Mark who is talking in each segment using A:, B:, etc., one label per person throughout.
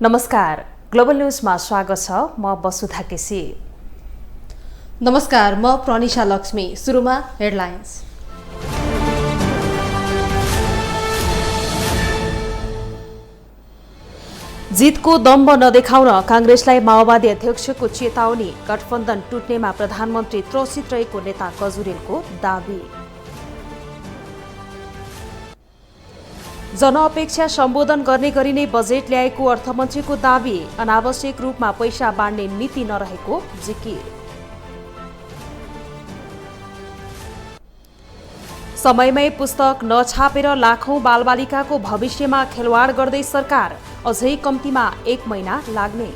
A: नमस्कार, ग्लोबल न्यूजमा स्वागत छ। म वसुधा केसी।
B: नमस्कार, म प्रनिशा लक्ष्मी। सुरुमा हेडलाइन्स।
A: जितको दम्ब नदेखाउन कांग्रेसलाई माओवादी अध्यक्षको चेतावनी। गठबन्धन टुट्नेमा प्रधानमन्त्री त्रसित रहेको नेता गजुरेलको दावी। जनअपेक्षा सम्बोधन गर्ने गरी नै बजेट ल्याएको अर्थमन्त्रीको दावी। अनावश्यक रूपमा पैसा बाँड्ने नीति नरहेको जिकिर। समयमै पुस्तक नछापेर लाखौं बालबालिकाको भविष्यमा खेलवाड गर्दै सरकार। अझै कम्तीमा 1 महिना लाग्ने।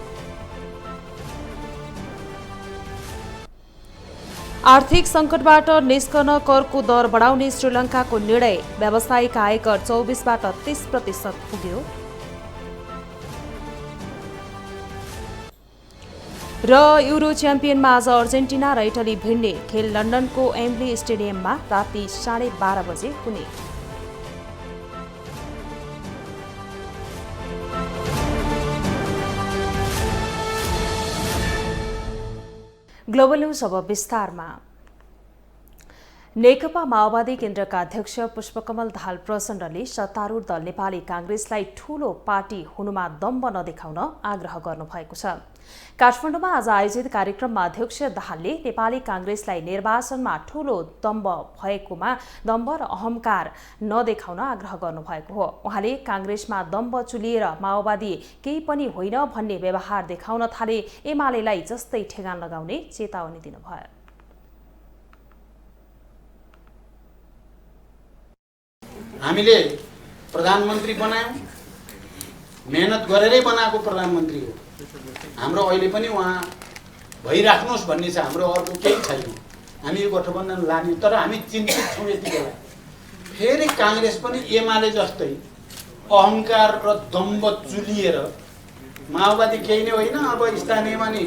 A: आर्थिक सङ्कटबाट निस्कन करको दर बढाउने श्रीलङ्काको निर्णय। व्यावसायिक आयकर 24बाट 30% पुग्यो। र युरो च्याम्पियनमा आज अर्जेन्टिना र इटली भिड्ने। खेल लन्डनको एम्ब्ली स्टेडियममा राति 12:30 बजे हुने। ग्लोबल न्यूज अब विस्तारमा। नेकपा माओवादी केन्द्रका अध्यक्ष पुष्पकमल दाहाल प्रचण्डले सत्तारूढ दल नेपाली कांग्रेसलाई ठूलो पार्टी हुनुमा दम्ब नदेखाउन आग्रह गर्नुभएको छ। काठमाडौँमा आज आयोजित कार्यक्रममा अध्यक्ष दाहालले नेपाली कांग्रेसलाई निर्वाचनमा ठूलो दम्ब भएकोमा दम्ब र अहंकार नदेखाउन आग्रह गर्नुभएको हो। उहाँले कांग्रेसमा दम्ब चुलिएर माओवादी केही पनि होइन भन्ने व्यवहार देखाउन थाले एमालेलाई जस्तै ठेगान लगाउने चेतावनी दिनुभयो।
C: हामीले प्रधानमन्त्री बनायौं, मेहनत गरेरै बनाएको प्रधानमन्त्री हो। हाम्रो अहिले पनि उहाँ भइराख्नुहोस् भन्ने छ, हाम्रो अर्को केही छैन। हामी यो गठबन्धन लाने, तर हामी चिन्तित छौँ यति बेला फेरि कांग्रेस पनि एमाले जस्तै अहंकार र दम्ब चुलिएर माओवादी केही नै होइन, अब स्थानीयमा नि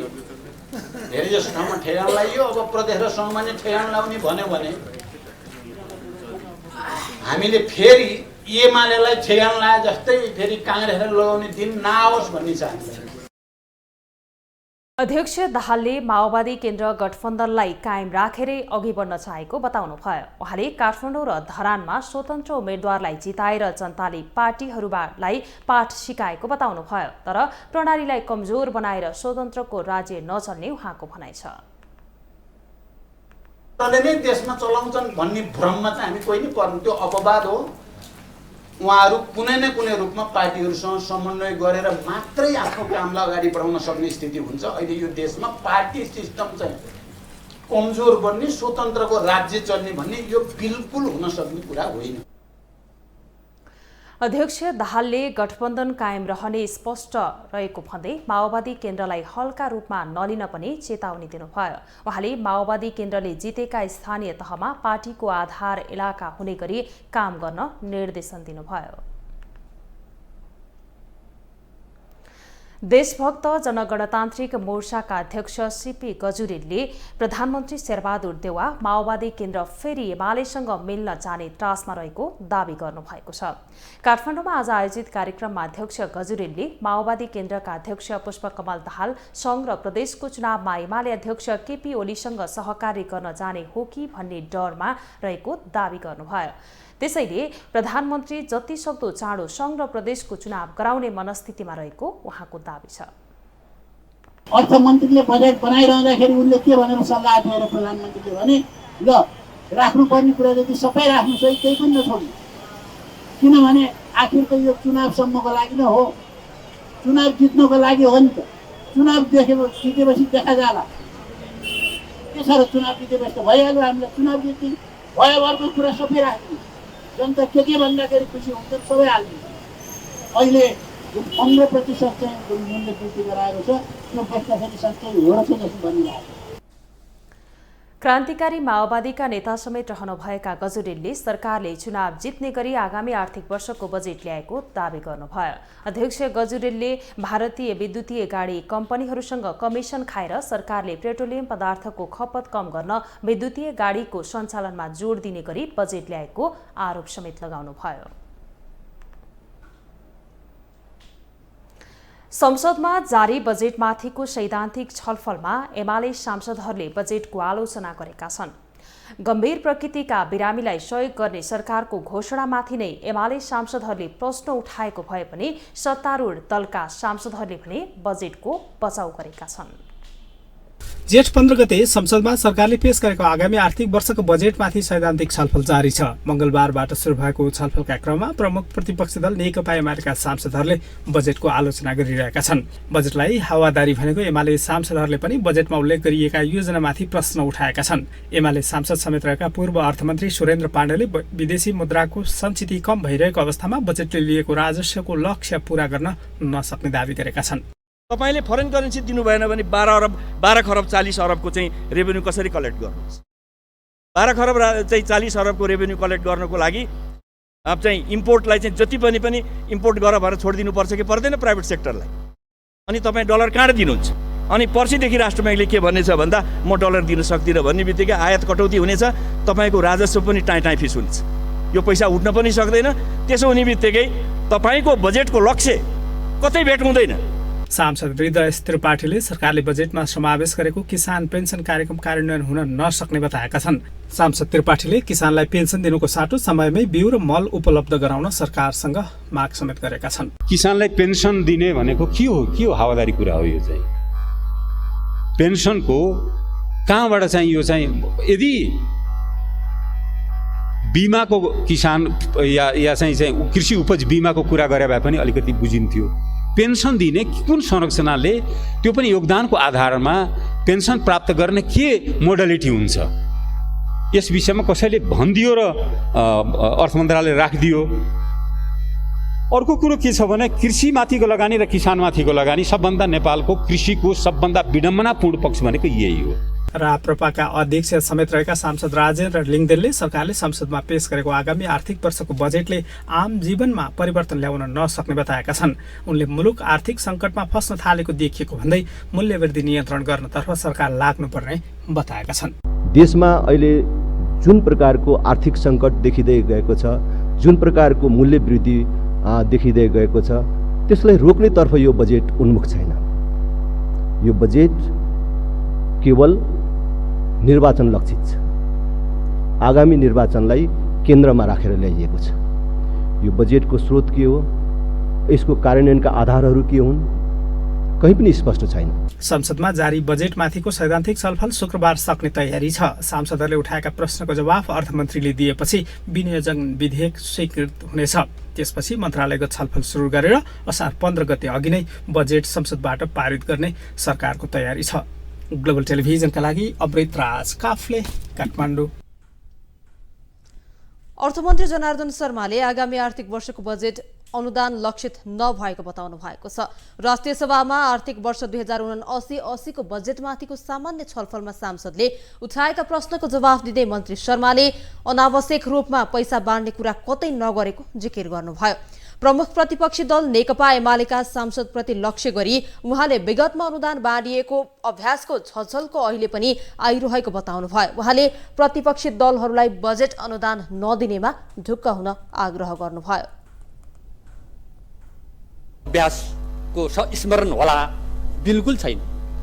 C: धेरै जसो ठाउँमा ठेगान लगाइयो, अब प्रदेश र सङ्घमा नै ठेगान लाउने भन्यो भने हामीले फेरि एमालेलाई ठेगान लाए जस्तै फेरि कांग्रेसलाई लगाउने दिन नआओस् भन्ने छ हामीलाई।
A: अध्यक्ष दाहालले माओवादी केन्द्र गठबन्धनलाई कायम राखेरै अघि बढ्न चाहेको बताउनुभयो। उहाँले काठमाडौँ र धरानमा स्वतन्त्र उम्मेद्वारलाई जिताएर जनताले पार्टीहरूलाई पाठ सिकाएको बताउनुभयो। तर प्रणालीलाई कमजोर बनाएर स्वतन्त्रको राज्य नचल्ने उहाँको भनाइ छ।
C: नै देशमा चलाउँछन् भन्ने भ्रममा चाहिँ हामी कोही नै पर्नु, त्यो अपवाद हो। उहाँहरू कुनै न कुनै रूपमा पार्टीहरूसँग समन्वय गरेर मात्रै आफ्नो कामलाई अगाडि बढाउन सक्ने स्थिति हुन्छ। अहिले यो देशमा पार्टी सिस्टम चाहिँ कमजोर बन्ने, स्वतन्त्रको राज्य चल्ने भन्ने यो बिल्कुल हुन सक्ने कुरा होइन।
A: अध्यक्ष दाहालले गठबन्धन कायम रहने स्पष्ट रहेको भन्दै माओवादी केन्द्रलाई हल्का रूपमा नलिन पनि चेतावनी दिनुभयो। उहाँले माओवादी केन्द्रले जितेका स्थानीय तहमा पार्टीको आधार इलाका हुने गरी काम गर्न निर्देशन दिनुभयो। देशभक्त जनगणतान्त्रिक मोर्चाका अध्यक्ष सीपी गजुरेलले प्रधानमन्त्री शेरबहादुर देउवा माओवादी केन्द्र फेरि एमालेसँग मिल्न जाने त्रासमा रहेको दावी गर्नुभएको छ। काठमाडौँमा आज आयोजित कार्यक्रममा अध्यक्ष गजुरेलले माओवादी केन्द्रका अध्यक्ष पुष्पकमल दाहाल सङ्घ र प्रदेशको चुनावमा एमाले अध्यक्ष केपी ओलीसँग सहकार्य गर्न जाने हो कि भन्ने डरमा रहेको दावी गर्नुभयो। त्यसैले प्रधानमन्त्री जति सक्दो चाँडो सङ्घ र प्रदेशको चुनाव गराउने मनस्थितिमा रहेको उहाँको दावी छ।
D: अर्थमन्त्रीले बजेट बनाइरहँदाखेरि उनले के भनेर सल्लाह दिएर प्रधानमन्त्रीले भने ल राख्नुपर्ने कुरा जति सबै राख्नुहोस् है, केही पनि नछोड्नु, किनभने आखिरको यो चुनावसम्मको लागि नै हो, चुनाव जित्नको लागि हो नि त। चुनाव जितेपछि देखा जाला के छ र, चुनाव जितेपछि त भइहाल्यो, हामीलाई चुनाव जित्ने भयो अर्को कुरा सबै राख्ने, जनता के भन्दाखेरि खुसी हुन्छ सबै हाल्ने। अहिले 15% चाहिँ मूल्य वृद्धि गराएको छ, त्यो बस्दाखेरि साँच्चै हो रहेछ जस्तो भनिरहेको छ।
A: क्रान्तिकारी माओवादीका नेता समेत रहनुभएका गजुरेलले सरकारले चुनाव जित्ने गरी आगामी आर्थिक वर्षको बजेट ल्याएको दावी गर्नुभयो। अध्यक्ष गजुरेलले भारतीय विद्युतीय गाडी कम्पनीहरूसँग कमिसन खाएर सरकारले पेट्रोलियम पदार्थको खपत कम गर्न विद्युतीय गाडीको सञ्चालनमा जोड दिने गरी बजेट ल्याएको आरोप समेत लगाउनुभयो। संसदमा जारी बजेटमाथिको सैद्धान्तिक छलफलमा एमाले सांसदहरूले बजेटको आलोचना गरेका छन्। गम्भीर प्रकृतिका बिरामीलाई सहयोग गर्ने सरकारको घोषणामाथि नै एमाले सांसदहरूले प्रश्न उठाएको भए पनि सत्तारूढ दलका सांसदहरूले भने बजेटको बचाउ गरेका छन्।
E: जेठ 15 गते संसदमा सरकारले पेश गरेको आगामी आर्थिक वर्षको बजेटमाथि सैद्धान्तिक छलफल जारी छ। मंगलबारबाट सुरु भएको छलफलका क्रममा प्रमुख प्रतिपक्षी दल नेकपा एमालेका सांसदहरूले बजेटको आलोचना गरिरहेका छन्। बजेटलाई हावादारी भनेको एमाले सांसदहरूले पनि बजेटमा उल्लेख गरिएका योजनामाथि प्रश्न उठाएका छन्। एमाले सांसद समेत रहेका पूर्व अर्थमन्त्री सुरेन्द्र पाण्डेले विदेशी मुद्राको सञ्चिति कम भइरहेको अवस्थामा बजेटले लिएको राजस्वको लक्ष्य पूरा गर्न नसक्ने दावी गरेका छन्।
F: तपाईले फरेन करेन्सी दिनु भएन भने 12 खरब 40 अरबको चाहिँ रेभेन्यू कसरी कलेक्ट गर्नुहुन्छ? 12 खरब चाहिँ 40 अरबको रेभेन्यू कलेक्ट गर्नको लागि अब चाहिँ इम्पोर्टलाई चाहिँ जति पनि इम्पोर्ट गर भनेर छोडिदिनु पर्छ कि पर्दैन प्राइभेट सेक्टरलाई? अनि तपाईँ डलर कहाँ दिनुहुन्छ? अनि पर्सिदेखि राष्ट्र ब्याङ्कले के भन्नेछ भन्दा म डलर दिन सक्दिनँ भन्ने बित्तिकै आयात कटौती हुनेछ, तपाईँको राजस्व पनि टाइँ फिस हुन्छ, यो पैसा उठ्न पनि सक्दैन। त्यसो हुने बित्तिकै तपाईँको बजेटको लक्ष्य कतै भेट हुँदैन।
E: सांसद हृदय त्रिपाठीले सरकारले बजेटमा समावेश गरेको किसान पेन्सन कार्यक्रम कार्यान्वयन हुन नसक्ने बताएका छन्। सांसद त्रिपाठीले किसानलाई पेन्सन दिनुको साटो समयमै बिउ र मल उपलब्ध गराउन सरकारसँग माग समेत गरेका छन्।
G: किसानलाई पेन्सन दिने भनेको के हो हावादारी कुरा हो। यो चाहिँ पेन्सनको कहाँबाट चाहिँ यो चाहिँ यदि बिमाको किसान या चाहिँ कृषि उपज बिमाको कुरा गरे भए पनि अलिकति बुझिन्थ्यो। पेन्सन दिने कुन संरचनाले त्यो पनि योगदानको आधारमा पेन्सन प्राप्त गर्ने के मोडालिटी हुन्छ, यस विषयमा कसैले भनिदियो र अर्थ मन्त्रालयले राखिदियो। अर्को कुरो के छ भने कृषिमाथिको लगानी र किसानमाथिको लगानी सबभन्दा नेपालको कृषिको सबभन्दा विडम्बनापूर्ण पक्ष भनेको यही हो।
E: राप्रपाका अध्यक्ष समेत रहेका सांसद राजेन्द्र लिङदेनले सरकारले संसदमा पेश गरेको आगामी आर्थिक वर्षको बजेटले आम जीवनमा परिवर्तन ल्याउन नसक्ने बताएका छन्। उनले मुलुक आर्थिक सङ्कटमा फस्न थालेको देखिएको भन्दै मूल्यवृद्धि नियन्त्रण गर्नतर्फ सरकार लाग्नुपर्ने बताएका छन्।
H: देशमा अहिले जुन प्रकारको आर्थिक सङ्कट देखिँदै गएको छ, जुन प्रकारको मूल्य वृद्धि देखिँदै गएको छ, त्यसलाई रोक्नेतर्फ यो बजेट उन्मुख छैन। यो बजेट केवल निर्वाचन लक्षित छ। आगामी निर्वाचनलाई केन्द्रमा राखेर ल्याइएको छ। यो बजेटको स्रोत के हो, यसको कार्यान्वयनका आधारहरू के हुन्, कहीँ पनि स्पष्ट छैन।
E: संसदमा जारी बजेटमाथिको सैद्धान्तिक छलफल शुक्रबार सक्ने तयारी छ। सांसदहरूले उठाएका प्रश्नको जवाफ अर्थमन्त्रीले दिएपछि विनियोजन विधेयक स्वीकृत हुनेछ। त्यसपछि मन्त्रालयगत छलफल सुरु गरेर असार 15 गते अघि नै बजेट संसदबाट पारित गर्ने सरकारको तयारी छ। ग्लोबल टेलिभिजनका लागि अमृत राज काफले, काठमाडौँ।
B: अर्थमन्त्री जनार्दन शर्माले आगामी आर्थिक वर्षको बजेट अनुदान लक्षित नभएको बताउनु भएको छ। राष्ट्रिय सभामा आर्थिक वर्ष 2079-80 को बजेटमाथिको सामान्य छलफलमा सांसदले उठाएका प्रश्नको जवाफ दिँदै मन्त्री शर्माले अनावश्यक रूपमा पैसा बाँड्ने कुरा कतै नगरेको जिकिर गर्नुभयो। प्रमुख प्रतिपक्षी दल नेकपा एमालेका सांसदप्रति लक्ष्य गरी उहाँले विगतमा अनुदान बाँडिएको अभ्यासको झलझलको अहिले पनि आइरहेको बताउनुभयो। उहाँले प्रतिपक्षी दलहरूलाई बजेट अनुदान नदिनेमा ढुक्क हुन आग्रह गर्नुभयो।
I: अभ्यासको स्मरण होला, बिल्कुल छैन।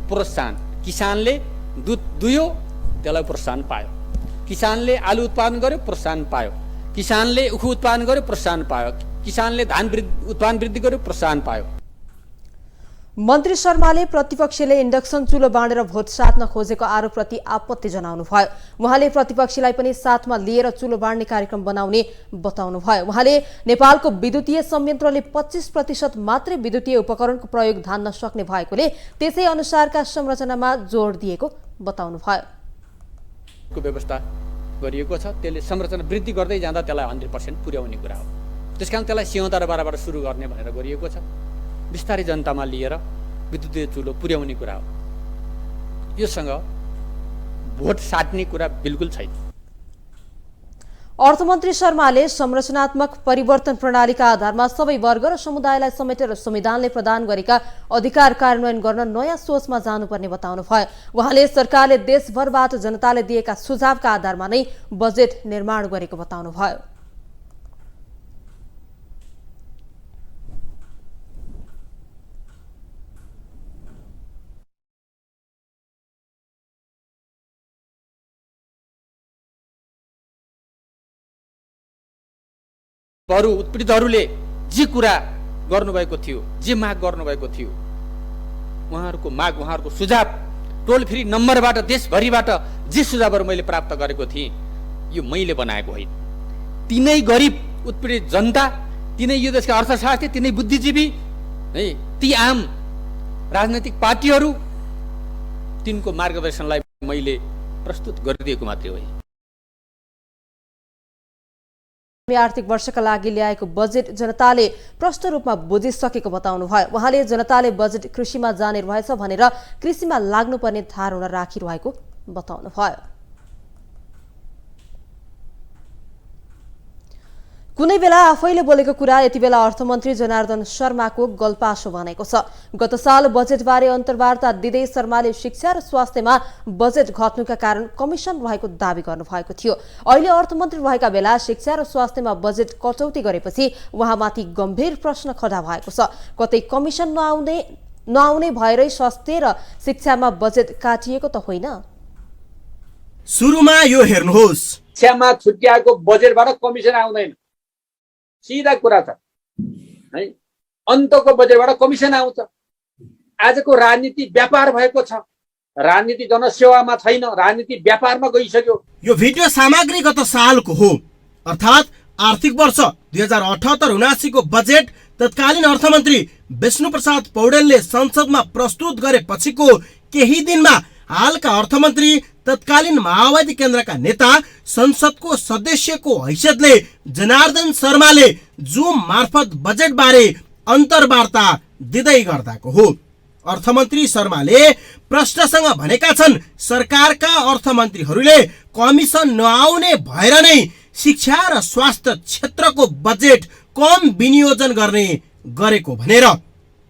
I: प्रोत्साहन, किसानले दुध दुयो त्यसलाई प्रोत्साहन पायो, किसानले आलु उत्पादन गर्यो प्रोत्साहन पायो, किसानले उखु उत्पादन गर्यो प्रोत्साहन पायो, किसानले धान उत्पादन वृद्धि गर्यो प्रोत्साहन पायो।
B: मन्त्री शर्माले प्रतिपक्षले इन्डक्सन चुलो बाँडेर भोट साट्न खोजेको आरोपप्रति आपत्ति जनाउनुभयो। उहाँले प्रतिपक्षीलाई पनि साथमा लिएर चुलो बाँड्ने कार्यक्रम बनाउने बताउनुभयो। उहाँले नेपालको विद्युतीय संयन्त्रले 25% मात्रै विद्युतीय उपकरणको प्रयोग धान्न सक्ने भएकोले त्यसै अनुसारका संरचनामा जोड दिएको बताउनुभयो।
I: व्यवस्था गरिएको छ, त्यसले संरचना वृद्धि गर्दै जाँदा त्यसलाई 100% पुर्याउने कुरा हो। त्यसकारण त्यसलाई सिंहदर बाराबाट सुरु गर्ने भनेर गरिएको छ। बिस्तारै जनतामा लिएर विद्युतीय चुलो पुर्याउने कुरा हो। योसँग भोट साट्ने कुरा बिल्कुल छैन।
B: अर्थमन्त्री शर्माले संरचनात्मक परिवर्तन प्रणालीका आधारमा सबै वर्ग र समुदायलाई समेटेर संविधानले प्रदान गरेका अधिकार कार्यान्वयन गर्न नयाँ सोचमा जानुपर्ने बताउनुभयो। उहाँले सरकारले देशभरबाट जनताले दिएका सुझावका आधारमा नै बजेट निर्माण गरेको बताउनुभयो।
I: उत्पीडितहरूले जे कुरा गर्नुभएको थियो, जे माग गर्नुभएको थियो, उहाँहरूको माग, उहाँहरूको सुझाव टोल फ्री नम्बरबाट देशभरिबाट जे सुझावहरू मैले प्राप्त गरेको थिएँ, यो मैले बनाएको होइन। तिनै गरिब उत्पीडित जनता, तिनै यो देशका अर्थशास्त्री, तिनै बुद्धिजीवी है, ती आम राजनैतिक पार्टीहरू, तिनको मार्गदर्शनलाई मैले प्रस्तुत गरिदिएको मात्रै हो।
B: आर्थिक वर्षका लागि ल्याएको बजेट जनताले प्रष्ट रूपमा बुझिसकेको बताउनुभयो। उहाँले जनताले बजेट कृषिमा जाने रहेछ भनेर कृषिमा लाग्नुपर्ने धारणा राखिरहेको बताउनुभयो। कुनै बेला आफैले बोलेको कुरा यति बेला अर्थमन्त्री जनार्दन शर्माको गल्पासो बनेको छ। गत साल बजेटबारे अन्तर्वार्ता दिँदै शर्माले शिक्षा र स्वास्थ्यमा बजेट घट्नुका कारण कमिसन रहेको दावी गर्नुभएको थियो। अहिले अर्थमन्त्री रहेका बेला शिक्षा र स्वास्थ्यमा बजेट कटौती गरेपछि उहाँमाथि गम्भीर प्रश्न खडा भएको छ। कतै कमिसन नआउने भएरै स्वास्थ्य र शिक्षामा बजेट काटिएको त होइन?
J: सुरुमा यो हेर्नुहोस्,
K: शिक्षामा छुट्याएको बजेटबाट कमिसन आउँदैन, सिधा कुरा छ है। अन्तको बजेटबाट कमिसन आउँछ। आजको राजनीति व्यापार भएको छ, राजनीति जनसेवामा छैन, राजनीति व्यापारमा गइसक्यो।
J: यो भिडियो सामग्री गत सालको हो, अर्थात् आर्थिक वर्ष 2078-79 को बजेट तत्कालीन अर्थमन्त्री विष्णुप्रसाद पौडेलले संसदमा प्रस्तुत गरेपछिको केही दिनमा हालका अर्थमन्त्री तत्कालीन माओवादी केन्द्रका नेता संसदको सदस्यको हैसियतले जनार्दन शर्माले जुम मार्फत बजेट बारे अन्तर्वार्ता दिँदै गर्दाको हो। अर्थमन्त्री शर्माले प्रश्नसँग भनेका छन्, सरकारका अर्थमन्त्रीहरूले कमिसन नआउने भएर नै शिक्षा र स्वास्थ्य क्षेत्रको बजेट कम विनियोजन गरेको भनेर।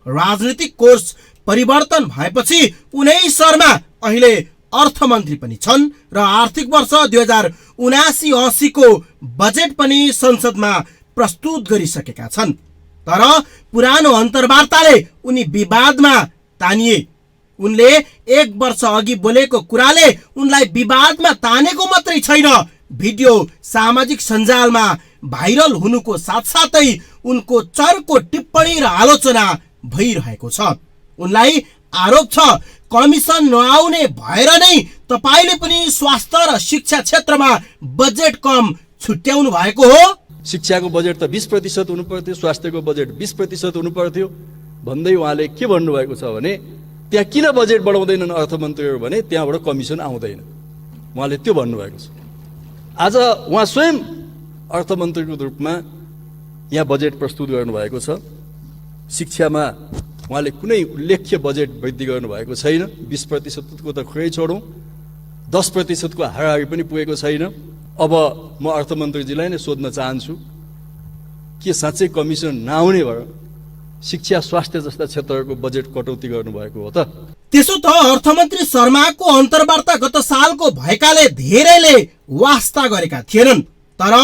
J: राजनीतिक कोर्स परिवर्तन भएपछि उनै शर्मा अहिले अर्थमन्त्री पनि छन् र आर्थिक वर्ष 2079-80 को बजेट पनि संसदमा प्रस्तुत गरिसकेका छन्। तर पुरानो अन्तर्वार्ताले उनी विवादमा तानिए। उनले 1 वर्ष अघि बोलेको कुराले उनलाई विवादमा तानेको मात्रै छैन, भिडियो सामाजिक सञ्जालमा भाइरल हुनुको साथसाथै उनको चर्को टिप्पणी र आलोचना भइरहेको छ। उनलाई आरोप छ, कमिसन नआउने भएर नै तपाईले पनि स्वास्थ्य र शिक्षा क्षेत्रमा बजेट कम छुट्याउनु भएको हो।
F: शिक्षाको बजेट त 20% हुनु पर्थ्यो, स्वास्थ्यको बजेट 20% हुनु पर्थ्यो भन्दै उहाँले के भन्नुभएको छ भने त्यहाँ किन बजेट बढाउँदैनन् अर्थमन्त्रीहरू भने त्यहाँबाट कमिसन आउँदैन, उहाँले त्यो भन्नुभएको छ। आज उहाँ स्वयं अर्थमन्त्रीको रूपमा यहाँ बजेट प्रस्तुत गर्नुभएको छ। शिक्षामा उहाँले कुनै उल्लेख्य बजेट वृद्धि गर्नुभएको छैन। 20% को त खुरै छोडौँ, 10% को हाराहारी पनि पुगेको छैन। अब म अर्थमन्त्रीजीलाई नै सोध्न चाहन्छु, के साँच्चै कमिसन नआउने भएर शिक्षा स्वास्थ्य जस्ता क्षेत्रहरूको बजेट कटौती गर्नुभएको हो त?
J: त्यसो त अर्थमन्त्री शर्माको अन्तर्वार्ता गत सालको भएकाले धेरैले वास्ता गरेका थिएनन्। तर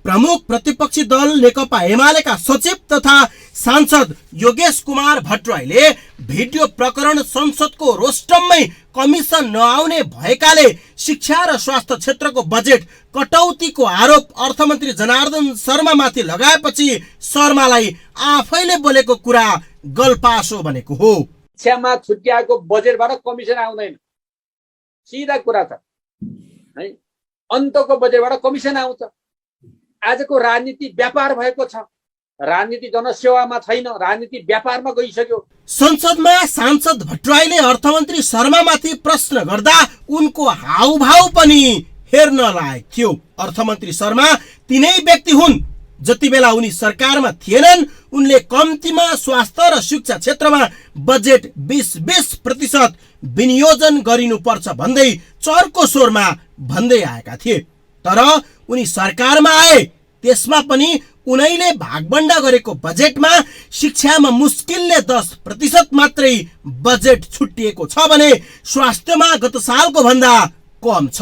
J: प्रमुख प्रतिपक्षी दल नेकपा एमालेका सचिव तथा सांसद योगेश कुमार भट्टराईले भिडियो प्रकरण संसदको रोस्टममै कमिसन नआउने भएकाले शिक्षा र स्वास्थ्य क्षेत्रको बजेट कटौतीको आरोप अर्थमन्त्री जनार्दन शर्मामाथि लगाएपछि शर्मालाई आफैले बोलेको कुरा गल्पासो बनेको हो।
K: शिक्षामा छुट्याएको बजेटबाट कमिसन आउँदैन, सिधा कुरा छ है। अन्तको बजेटबाट कमिसन आउँछ। आजको राजनीति व्यापार भएको छ, राजनीति जनसेवामा छैन, राजनीति व्यापारमा गइसक्यो।
J: संसदमा सांसद भट्टराईले अर्थमन्त्री शर्मामाथि प्रश्न गर्दा उनको हाउभाउ पनि हेर्न लायक थियो। अर्थमन्त्री शर्मा तिनै व्यक्ति हुन् जति बेला उनी सरकारमा थिएनन् उनले कम्तीमा स्वास्थ्य र शिक्षा क्षेत्रमा बजेट 20% विनियोजन गरिनुपर्छ भन्दै चर्को स्वरमा भन्दै आएका थिए। तर उनी सरकारमा आए, त्यसमा पनि उनैले भागबण्डा गरेको बजेटमा शिक्षामा मुस्किलले 10% मात्रै बजेट छुट्टिएको छ भने स्वास्थ्यमा गत सालको भन्दा कम छ।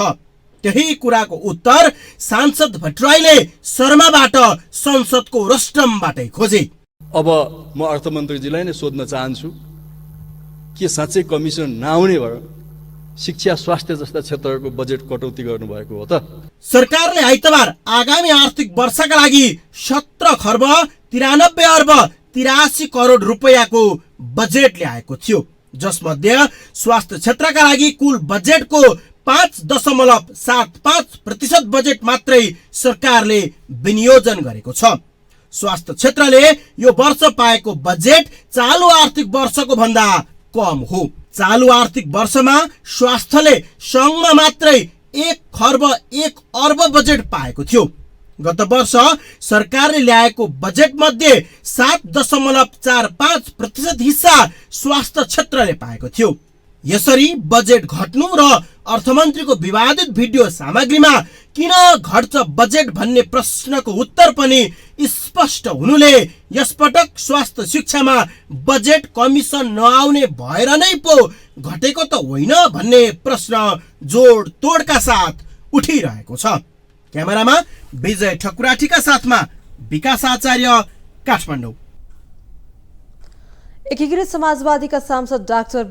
J: त्यही कुराको उत्तर सांसद भट्टराईले शर्माबाट संसदको रोस्टमबाटै खोजे।
F: अब म अर्थमन्त्रीजीलाई नै सोध्न चाहन्छु, के साँच्चै कमिसन नआउने भएर शिक्षा स्वास्थ्य जस्ता क्षेत्रहरूको बजेट कटौती गर्नुभएको हो त?
J: सरकारले आइतबार आगामी आर्थिक वर्षका लागि 17 खर्ब 93 अर्ब 83 करोड रुपैयाँको बजेट ल्याएको थियो, जसमध्ये स्वास्थ्य क्षेत्रका लागि कुल बजेटको 5.75% बजेट मात्रै सरकारले विनियोजन गरेको छ। स्वास्थ्य क्षेत्रले यो वर्ष पाएको बजेट चालु आर्थिक वर्षको भन्दा कम हो। चालु आर्थिक वर्षमा स्वास्थ्यले सङ्घमा मात्रै 1 खर्ब 1 अर्ब बजेट पाएको थियो। गत वर्ष सरकारले ल्याएको बजेट मध्ये 7.45% हिस्सा स्वास्थ्य क्षेत्रले पाएको थियो। यसरी बजेट घट्नु र अर्थमन्त्रीको विवादित भिडियो सामग्रीमा किन घट्छ बजेट भन्ने प्रश्नको उत्तर पनि स्पष्ट हुनुले यसपटक स्वास्थ्य शिक्षामा बजेट कमिसन नआउने भएर नै पो घटेको त होइन भन्ने प्रश्न जोड तोडका साथ उठिरहेको छ। क्यामेरामा विजय ठकुराठीका साथमा विकास आचार्य, काठमाडौँ।
B: एकीकृत समाजवादीका सांसद डाक्टर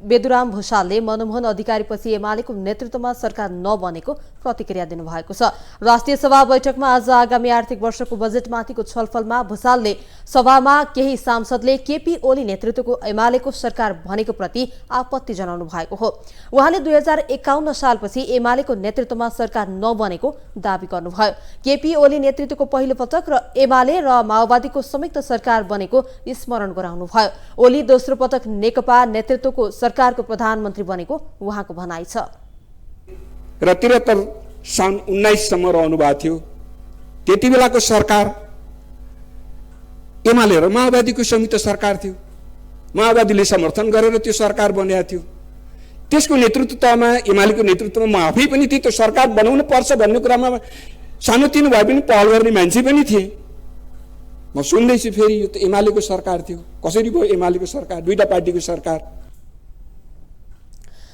B: बेदुराम भुषालले मनमोहन अधिकारीपछि एमालेको नेतृत्वमा सरकार नबनेको प्रतिक्रिया दिनुभएको छ। राष्ट्रिय सभा बैठकमा आज आगामी आर्थिक वर्षको बजेटमाथिको छलफलमा भुषालले सभामा केही सांसदले केपी ओली नेतृत्वको एमालेको सरकार भनेको प्रति आपत्ति जनाउनु भएको हो। उहाँले 2051 सालपछि एमालेको नेतृत्वमा सरकार नबनेको दावी गर्नुभयो। केपी ओली नेतृत्वको पहिलो पटक र एमाले र माओवादीको संयुक्त सरकार बनेको स्मरण गराउनुभयो। ओली दोस्रो पटक नेकपा नेतृत्वको सरकारको प्रधानमन्त्री बनेको उहाँको भनाइ छ।
L: र 73 सन् 19 सम्म रहनु भएको थियो। त्यति बेलाको सरकार एमाले र माओवादीको संयुक्त सरकार थियो। माओवादीले समर्थन गरेर त्यो सरकार बनेको थियो। त्यसको नेतृत्वमा एमालेको नेतृत्वमा म आफै पनि थिएँ। त्यो सरकार बनाउनु पर्छ भन्ने कुरामा सानोतिनो भए पनि पहल गर्ने मान्छे पनि थिए। म सुन्दैछु फेरि यो त एमालेको सरकार थियो। कसरी भयो एमालेको सरकार? दुईटा पार्टीको सरकार।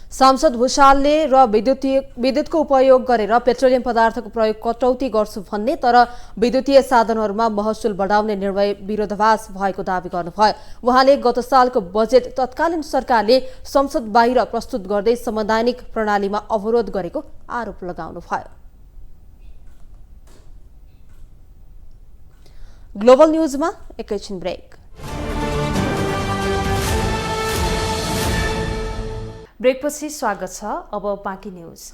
B: सांसद भुषालले र विद्युतको उपयोग गरेर पेट्रोलियम पदार्थको प्रयोग कटौती गर्छु भन्ने तर विद्युतीय साधनहरूमा महसुल बढाउने निर्णय विरोधाभास भएको दावी गर्नुभयो। उहाँले गत सालको बजेट तत्कालीन सरकारले संसद बाहिर प्रस्तुत गर्दै संवैधानिक प्रणालीमा अवरोध गरेको आरोप लगाउनुभयो। ग्लोबल न्यूजमा एकैछिन ब्रेक।
A: ब्रेकपछि स्वागत छ। अब बाँकी न्यूज।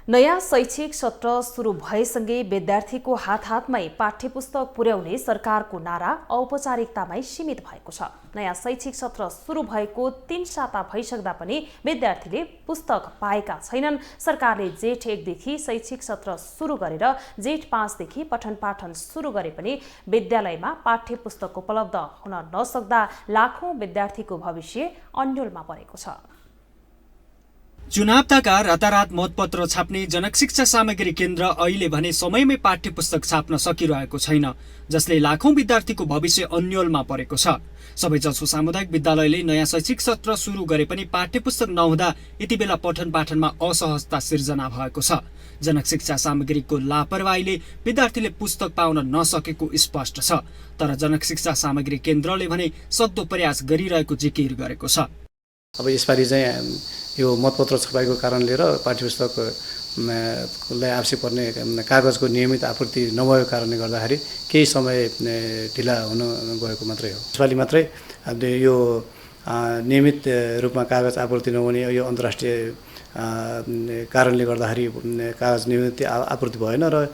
A: नयाँ शैक्षिक सत्र सुरु भएसँगै विद्यार्थीको हातमै पाठ्यपुस्तक पुर्याउने सरकारको नारा औपचारिकतामै सीमित भएको छ। नयाँ शैक्षिक सत्र सुरु भएको 3 साता भइसक्दा पनि विद्यार्थीले पुस्तक पाएका छैनन्। सरकारले जेठ 1 देखि शैक्षिक सत्र सुरु गरेर जेठ 5 देखि पठन पाठन सुरु गरे पनि विद्यालयमा पाठ्यपुस्तक उपलब्ध हुन नसक्दा लाखौं विद्यार्थीको भविष्य अन्योलमा परेको छ।
E: चुनाव ताका रातारात मतपत्र छाप्ने जनक शिक्षा सामग्री केन्द्र अहिले भने समयमै पाठ्यपुस्तक छाप्न सकिरहेको छैन, जसले लाखौं विद्यार्थीको भविष्य अन्योलमा परेको छ। सबैजसो सामुदायिक विद्यालयले नयाँ शैक्षिक सत्र सुरु गरे पनि पाठ्यपुस्तक नहुँदा यति बेला पठन पाठनमा असहजता सिर्जना भएको छ। जनक शिक्षा सामग्रीको लापरवाहीले विद्यार्थीले पुस्तक पाउन नसकेको स्पष्ट छ। तर जनक शिक्षा सामग्री केन्द्रले भने सक्दो प्रयास गरिरहेको जिकिर गरेको छ।
M: अब यसपालि चाहिँ यो मतपत्र छपाईको कारणले र पाठ्यपुस्तकलाई आवश्यक पर्ने कागजको नियमित आपूर्ति नभएको कारणले गर्दाखेरि केही समय ढिला हुन गएको मात्रै हो। यसपालि मात्रै यो नियमित रूपमा कागज आपूर्ति नहुने यो अन्तर्राष्ट्रिय कारणले गर्दाखेरि कागज नियमित आपूर्ति भएन र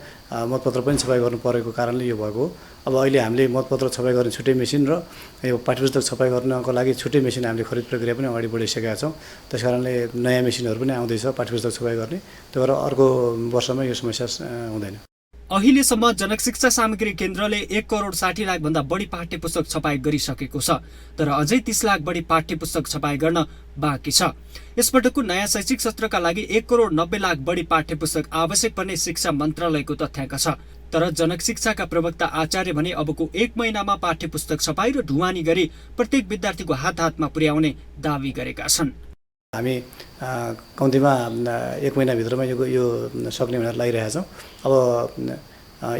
M: मतपत्र पनि छपाई गर्नु परेको कारणले यो भएको हो। अब अहिले हामीले मतपत्र छपाई गर्ने छुट्टै मेसिन र यो पाठ्यपुस्तक छपाई गर्नको लागि छुट्टै मेसिन हामीले खरिद प्रक्रिया पनि अगाडि बढाइसकेका छौँ। त्यसकारणले नयाँ मेसिनहरू पनि आउँदैछ पाठ्यपुस्तक छपाई गर्ने। त्यो भएर अर्को वर्षमा यो समस्या हुँदैन।
E: अहिलेसम्म जनक शिक्षा सामग्री केन्द्रले 1 करोड 60 लाख भन्दा बढी पाठ्यपुस्तक छपाई गरिसकेको छ। तर अझै 30 लाख बढी पाठ्यपुस्तक छपाई गर्न बाँकी छ। यसपटकको नयाँ शैक्षिक सत्रका लागि 1 करोड 90 लाख बढी पाठ्यपुस्तक आवश्यक पर्ने शिक्षा मन्त्रालयको तथ्याङ्क छ। तर जनक शिक्षाका प्रवक्ता आचार्य भने अबको 1 महिनामा पाठ्यपुस्तक छपाई र ढुवानी गरी प्रत्येक विद्यार्थीको हातमा पुर्याउने दावी गरेका छन्।
M: हामी कम्तीमा 1 महिनाभित्रमा यो सक्ने भनेर लागिरहेका छौँ। अब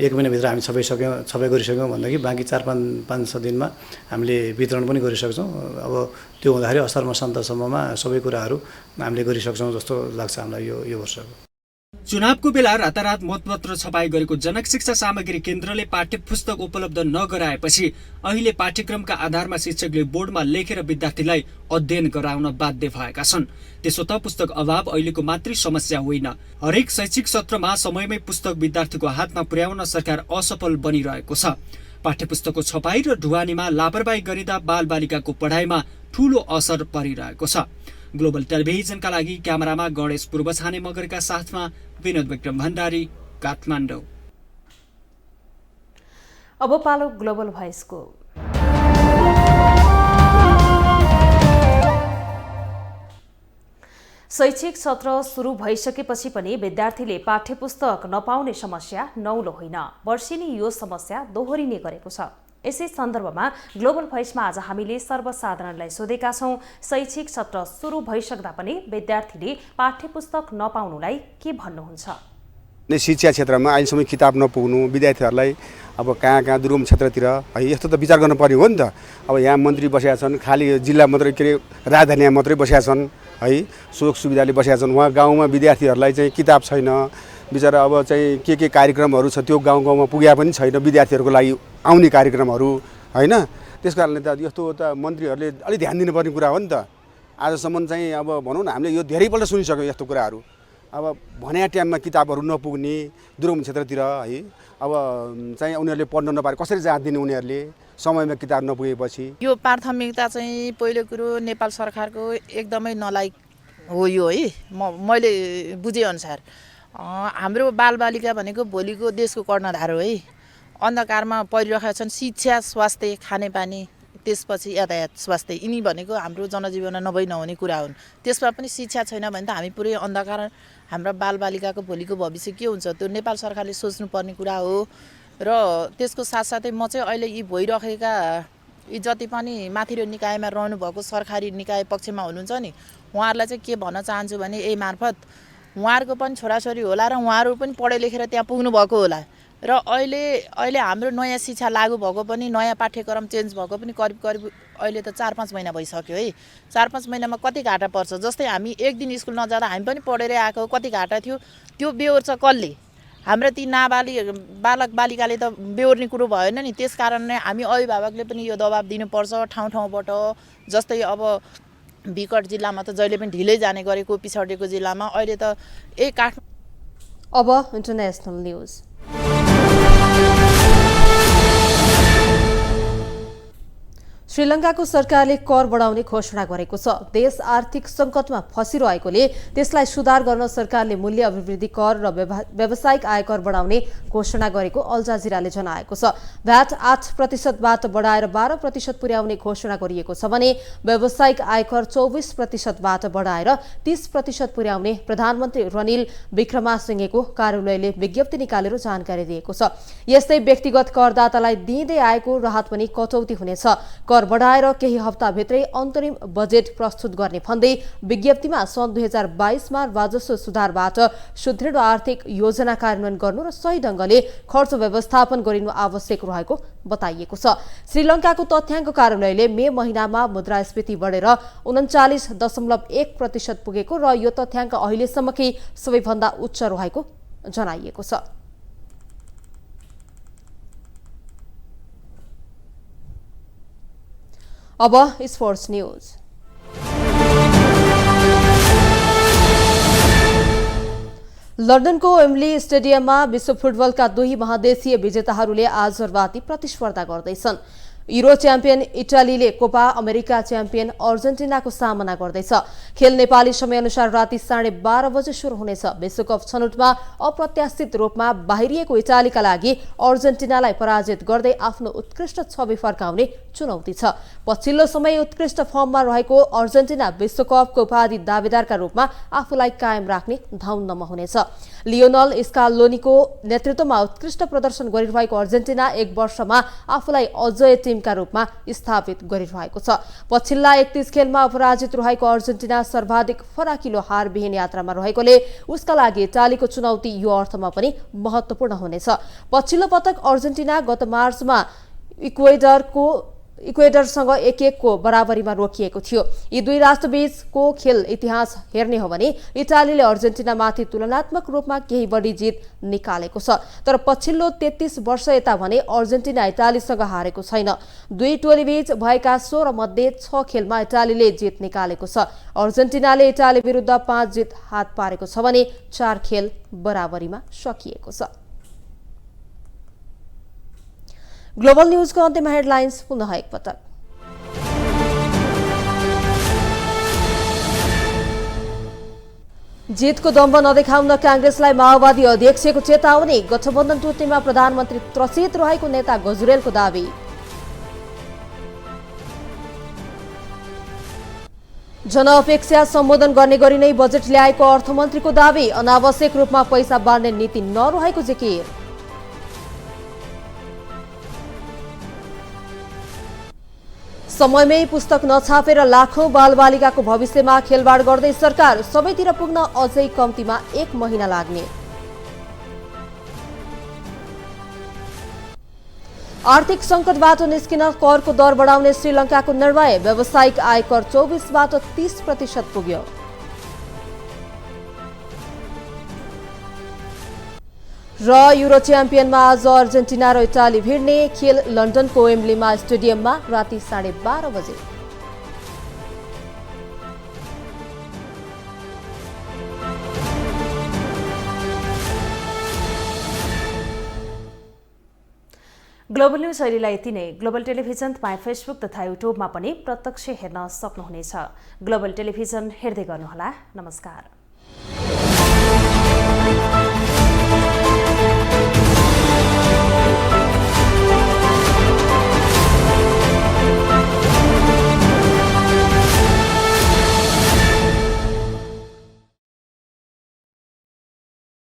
M: 1 महिनाभित्र हामी छपाई गरिसक्यौँ भन्दाखेरि बाँकी 4-5 दिनमा हामीले वितरण पनि गरिसक्छौँ। अब त्यो हुँदाखेरि असार मसान्तसम्ममा सबै कुराहरू हामीले गरिसक्छौँ जस्तो लाग्छ हामीलाई यो वर्षको।
E: चुनावको बेला रातारात मतपत्र छपाई गरेको जनक शिक्षा सामग्री केन्द्रले पाठ्यपुस्तक उपलब्ध नगराएपछि अहिले पाठ्यक्रमका आधारमा शिक्षकले बोर्डमा लेखेर विद्यार्थीलाई अध्ययन गराउन बाध्य भएका छन्। त्यसो त पुस्तक अभाव अहिलेको मात्रै समस्या होइन। हरेक शैक्षिक सत्रमा समयमै पुस्तक विद्यार्थीको हातमा पुर्याउन सरकार असफल बनिरहेको छ। पाठ्यपुस्तकको छपाई र ढुवानीमा लापरवाही गरिँदा बालबालिकाको पढाइमा ठूलो असर परिरहेको छ। ग्लोबल टेलिभिजनका लागि क्यामेरामा गणेश पूर्वछाने मगरका साथमा विनोद विक्रम भण्डारी, काठमाडौँ।
A: अब पालो ग्लोबल भोइसको। शैक्षिक सत्र सुरु भइसकेपछि पनि विद्यार्थीले पाठ्यपुस्तक नपाउने समस्या नौलो होइन। वर्षेनी यो समस्या दोहोरिने गरेको छ। यसै सन्दर्भमा ग्लोबल भोइसमा आज हामीले सर्वसाधारणलाई सोधेका छौं, शैक्षिक सत्र सुरु भइसक्दा पनि विद्यार्थीले पाठ्यपुस्तक नपाउनुलाई के भन्नुहुन्छ?
N: शिक्षा क्षेत्रमा अहिलेसम्म किताब नपुग्नु विद्यार्थीहरूलाई अब कहाँ दुर्गम क्षेत्रतिर है यस्तो त विचार गर्नुपर्ने हो नि त। अब यहाँ मन्त्री बसेका छन्, खालि जिल्ला मात्रै के अरे राजधानीमा मात्रै बसेका छन् है, सुख सुविधाले बसेका छन्। उहाँ गाउँमा विद्यार्थीहरूलाई चाहिँ किताब छैन, बिचरा अब चाहिँ के कार्यक्रमहरू छ त्यो गाउँमा पुग्या पनि छैन विद्यार्थीहरूको लागि आउने कार्यक्रमहरू होइन। त्यस कारणले त यस्तो त मन्त्रीहरूले अलिक ध्यान दिनुपर्ने कुरा हो नि त। आजसम्म चाहिँ अब भनौँ न हामीले यो धेरैपल्ट सुनिसक्यौँ यस्तो कुराहरू। अब भने टाइममा किताबहरू नपुग्ने दुर्गम क्षेत्रतिर है, अब चाहिँ उनीहरूले पढ्न नपाए कसरी जाँच दिने उनीहरूले समयमा किताब नपुगेपछि।
O: यो प्राथमिकता चाहिँ पहिलो कुरो नेपाल सरकारको एकदमै नलायक हो यो है। मैले बुझेअनुसार हाम्रो बालबालिका भनेको भोलिको देशको कर्णधार हो है। अन्धकारमा परिरहेका छन् शिक्षा, स्वास्थ्य, खानेपानी, त्यसपछि यातायात, स्वास्थ्य, यिनी भनेको हाम्रो जनजीवन नभई नहुने कुरा हुन्। त्यसमा पनि शिक्षा छैन भने त हामी पुरै अन्धकार, हाम्रा बालबालिकाको भोलिको भविष्य के हुन्छ त्यो नेपाल सरकारले सोच्नुपर्ने कुरा हो। र त्यसको साथसाथै म चाहिँ अहिले यी भइरहेका यी जति पनि माथिल्लो निकायमा रहनुभएको सरकारी निकाय पक्षमा हुनुहुन्छ नि, उहाँहरूलाई चाहिँ के भन्न चाहन्छु भने यही मार्फत उहाँहरूको पनि छोराछोरी होला र उहाँहरू पनि पढे लेखेर त्यहाँ पुग्नु भएको होला। र अहिले हाम्रो नयाँ शिक्षा लागू भएको पनि, नयाँ पाठ्यक्रम चेन्ज भएको पनि करिब अहिले त 4-5 महिना भइसक्यो है। 4-5 महिनामा कति घाटा पर्छ? जस्तै हामी एक दिन स्कुल नजाँदा हामी पनि पढेरै आएको, कति घाटा थियो त्यो बेहोर्छ कसले? हाम्रो ती बालक बालिकाले त बेहोर्ने कुरो भएन नि। त्यस कारण नै हामी अभिभावकले पनि यो दबाब दिनुपर्छ ठाउँ-ठाउँबाट। जस्तै अब विकट जिल्लामा त जहिले पनि ढिलै जाने गरेको, पिछडिएको जिल्लामा अहिले त
B: अब इन्टरनेसनल न्युज। श्रीलङ्काको सरकारले कर बढाउने घोषणा गरेको छ। देश आर्थिक सङ्कटमा फसिरहेकोले त्यसलाई सुधार गर्न सरकारले मूल्य अभिवृद्धि कर र व्यावसायिक आयकर बढाउने घोषणा गरेको अल जजिराले जनाएको छ। भ्याट 8%बाट बढाएर 12% पुर्याउने घोषणा गरिएको छ भने व्यावसायिक आयकर 24%बाट बढाएर 30% पुर्याउने प्रधानमन्त्री रनिल विक्रमासिंहेको कार्यालयले विज्ञप्ति निकालेर जानकारी दिएको छ। यस्तै व्यक्तिगत करदातालाई दिँदै आएको राहत पनि कटौती हुनेछ। कर बढाएर केही हप्ताभित्रै अन्तरिम बजेट प्रस्तुत गर्ने भन्दै विज्ञप्तिमा सन् 2022मा राजस्व सुधारबाट सुदृढ आर्थिक योजना कार्यान्वयन गर्नु र सही ढङ्गले खर्च व्यवस्थापन गरिनु आवश्यक रहेको बताइएको छ। श्रीलङ्काको तथ्याङ्क कार्यालयले मे महिनामा मुद्रास्फीति बढेर 39.1% पुगेको र यो तथ्याङ्क अहिलेसम्मकै सबैभन्दा उच्च रहेको जनाइएको छ। अब स्पोर्ट्स न्युज। लन्डनको वेम्बली स्टेडियममा विश्व फुटबलका 2 महादेशीय विजेताहरूले आज राति प्रतिस्पर्धा गर्दैछन्। युरो च्याम्पियन इटालीले कोपा अमेरिका च्याम्पियन अर्जेन्टिनाको सामना गर्दैछ। खेल नेपाली समयअनुसार राति 12:30 बजे सुरु हुनेछ। विश्वकप छनौटमा अप्रत्याशित रूपमा बाहिरिएको इटालीका लागि अर्जेन्टिनालाई पराजित गर्दै आफ्नो उत्कृष्ट छवि फर्काउने चुनौती छ। पछिल्लो समय उत्कृष्ट फर्ममा रहेको अर्जेन्टिना विश्वकपको उपाधि दावेदारका रूपमा आफूलाई कायम राख्ने धौनमा हुनेछ। लियोनल स्कालोनीको नेतृत्वमा उत्कृष्ट प्रदर्शन गरिरहेको अर्जेन्टिना 1 वर्षमा आफूलाई अजय टिमका रूपमा स्थापित गरिरहेको छ। पछिल्ला 31 खेलमा अपराजित रहेको अर्जेन्टिना सर्वाधिक फराकिलो हारविहीन यात्रामा रहेकोले उसका लागि इटालीको चुनौती यो अर्थमा पनि महत्त्वपूर्ण हुनेछ। पछिल्लो पटक अर्जेन्टिना गत मार्चमा इक्वेडरको इक्वेडरसँग 1-1 को बराबरीमा रोकिएको थियो। यी दुई राष्ट्रबीचको खेल इतिहास हेर्ने हो भने इटालीले अर्जेन्टिनामाथि तुलनात्मक रूपमा केही बढी जित निकालेको छ। तर पछिल्लो 33 वर्ष यता भने अर्जेन्टिना इटालीसँग हारेको छैन। दुई टोलीबीच भएका 16 मध्ये 6 खेलमा इटालीले जित निकालेको छ। अर्जेन्टिनाले इटाली विरुद्ध 5 जित हात पारेको छ भने 4 खेल बराबरीमा सकिएको छ। ग्लोबल न्यूजको अन्त्यमा हेडलाइन्स पुनः एकपटक। जितको दम्ब नदेखाउन कांग्रेसलाई माओवादी अध्यक्षको चेतावनी। गठबन्धन टुट्नेमा प्रधानमन्त्री त्रसित रहेको नेता गजुरेलको दावी। जनअपेक्षा सम्बोधन गर्ने गरी नै बजेट ल्याएको अर्थमन्त्रीको दावी। अनावश्यक रूपमा पैसा बाँड्ने नीति नरहेको जिकिर। समयमै पुस्तक नछापेर लाखौं बालबालिकाको भविष्यमा खेलवाड गर्दै सरकार। सबैतिर पुग्न अझै कम्तीमा 1 महिना लाग्ने। आर्थिक संकटबाट निस्किन करको दर बढाउने श्रीलङ्काको निर्णय। व्यावसायिक आयकर 24 बाट 30% पुग्यो। र युरो च्याम्पियनमा आज अर्जेन्टिना र इटाली भिड्ने। खेल लन्डनको वेम्बलीमा स्टेडियममा राति 12:30 बजे।
A: ग्लोबल न्यूज अहिलेलाई यति नै। ग्लोबल टेलिभिजन तपाईँ फेसबुक तथा युट्युबमा पनि प्रत्यक्ष हेर्न सक्नुहुनेछ। ग्लोबल टेलिभिजन हेर्दै गर्नुहोला। नमस्कार।